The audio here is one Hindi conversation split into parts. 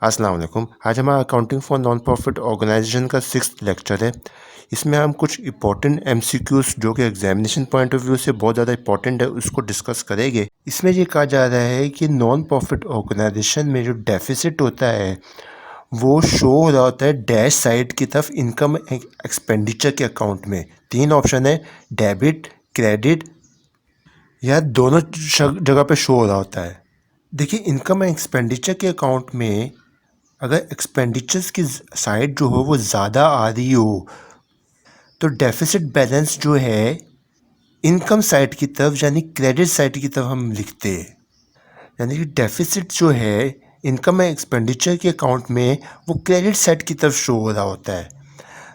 अस्सलाम वालेकुम। आज हमारा accounting for non profit organisation का 6th लेक्चर है। इसमें हम कुछ इंपॉर्टेंट एमसीक्यूज जो कि एग्जामिनेशन पॉइंट ऑफ व्यू से बहुत ज़्यादा इंपॉर्टेंट है उसको डिस्कस करेंगे। इसमें ये कहा जा रहा है कि नॉन प्रॉफिट ऑर्गेनाइजेशन में जो डेफिसिट होता है वो शो हो रहा होता है डैश साइड की तरफ इनकम एक्सपेंडिचर के अकाउंट में। 3 ऑप्शन है, डेबिट, क्रेडिट या दोनों जगह पे शो हो रहा होता है। देखिए, इनकम एक्सपेंडिचर के अकाउंट में अगर एक्सपेंडिचर्स की साइड जो हो वो ज़्यादा आ रही हो तो डेफिसिट बैलेंस जो है इनकम साइड की तरफ यानी क्रेडिट साइड की तरफ हम लिखते हैं। यानी कि डेफिसिट जो है इनकम एक्सपेंडिचर के अकाउंट में वो क्रेडिट साइड की तरफ शो हो रहा होता है।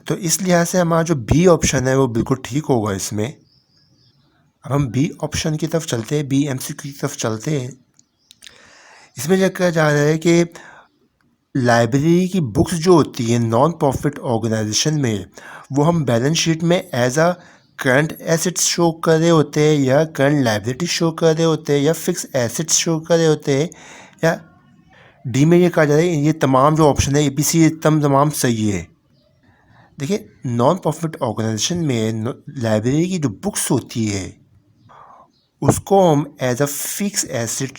तो इस लिहाज से हमारा जो बी ऑप्शन है वो बिल्कुल ठीक होगा इसमें। अब हम बी ऑप्शन की तरफ चलते हैं, बी एमसीक्यू की तरफ चलते हैं। इसमें यह कहा जा रहा है कि लाइब्रेरी की बुक्स जो होती हैं नॉन प्रॉफिट ऑर्गेनाइजेशन में वो हम बैलेंस शीट में as a current assets show कर रहे होते हैं या करंट लाइबिलिटी शो कर रहे होते हैं या फिक्स एसेट्स शो कर रहे होते हैं, या डी में ये कहा जा रहा है ये तमाम जो ऑप्शन है ABC तमाम सही है। देखिए, नॉन प्रॉफिट ऑर्गेनाइजेशन में लाइब्रेरी की जो बुक्स होती है उसको हम एज अ फिक्स एसेट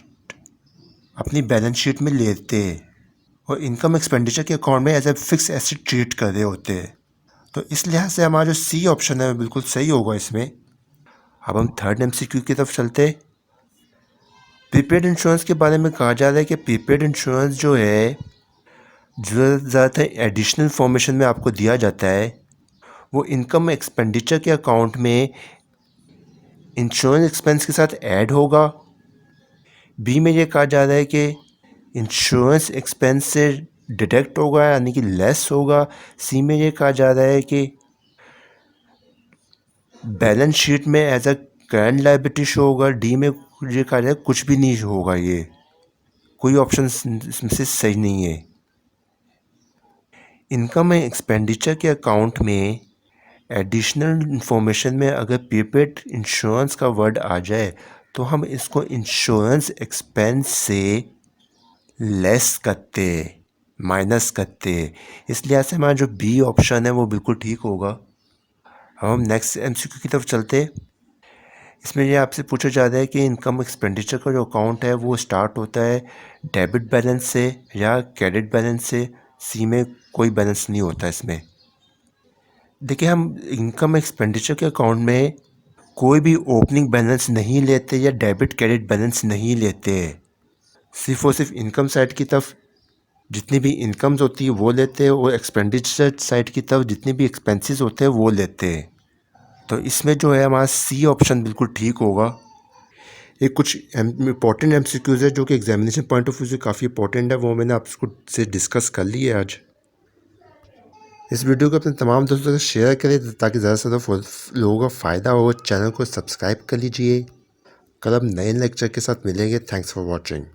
अपनी बैलेंस शीट में लेते हैं और इनकम एक्सपेंडिचर के अकाउंट में as a fix asset treat कर रहे होते हैं। तो इस लिहाज से हमारा जो सी ऑप्शन है बिल्कुल सही होगा इसमें। अब हम थर्ड एमसीक्यू की तरफ चलते हैं। प्रीपेड इंश्योरेंस के बारे में कहा जा रहा है कि प्रीपेड इंश्योरेंस जो है ज़्यादातर एडिशनल फॉर्मेशन में आपको दिया जाता है। वो इनकम एक्सपेंडिचर के अकाउंट में इंश्योरेंस एक्सपेंस के साथ ऐड होगा। बी में ये कहा जा रहा है कि इंश्योरेंस एक्सपेंस से डिडक्ट होगा यानी कि लेस होगा। सी में ये कहा जा रहा है कि बैलेंस शीट में as a current liability show होगा। डी में ये कहा जा रहा है कुछ भी नहीं होगा, ये कोई ऑप्शन इसमें से सही नहीं है। इनकम एंड एक्सपेंडिचर के अकाउंट में एडिशनल इंफॉर्मेशन में अगर प्रीपेड इंश्योरेंस का वर्ड आ जाए तो हम इसको इंश्योरेंस एक्सपेंस से लेस करते, माइनस करते। इस लिहाज से हमारा जो बी ऑप्शन है वो बिल्कुल ठीक होगा। अब हम नेक्स्ट एमसीक्यू की तरफ चलते। इसमें ये आपसे पूछा जा रहा है कि इनकम एक्सपेंडिचर का जो अकाउंट है वो स्टार्ट होता है डेबिट बैलेंस से या क्रेडिट बैलेंस से। सी में कोई बैलेंस नहीं होता इसमें। देखिए, हम इनकम एक्सपेंडिचर के अकाउंट में कोई भी ओपनिंग बैलेंस नहीं लेते या डेबिट क्रेडिट बैलेंस नहीं लेते। सिर्फ और सिर्फ इनकम साइड की तरफ जितनी भी इनकम्स होती है वो लेते हैं और एक्सपेंडिचर साइड की तरफ जितने भी एक्सपेंसेस होते हैं वो लेते हैं। तो इसमें जो है हमारा सी ऑप्शन बिल्कुल ठीक होगा। ये कुछ इंपॉर्टेंट एमसीक्यूज़ है जो कि एग्जामिनेशन पॉइंट ऑफ व्यू से काफ़ी इंपॉर्टेंट है, वो मैंने आपको से डिस्कस कर ली है आज। इस वीडियो को अपने तमाम दोस्तों के साथ शेयर करें ताकि ज़्यादा से ज़्यादा लोगों का फ़ायदा हो। चैनल को सब्सक्राइब कर लीजिए। कल हम नए लेक्चर के साथ मिलेंगे। Thanks for watching.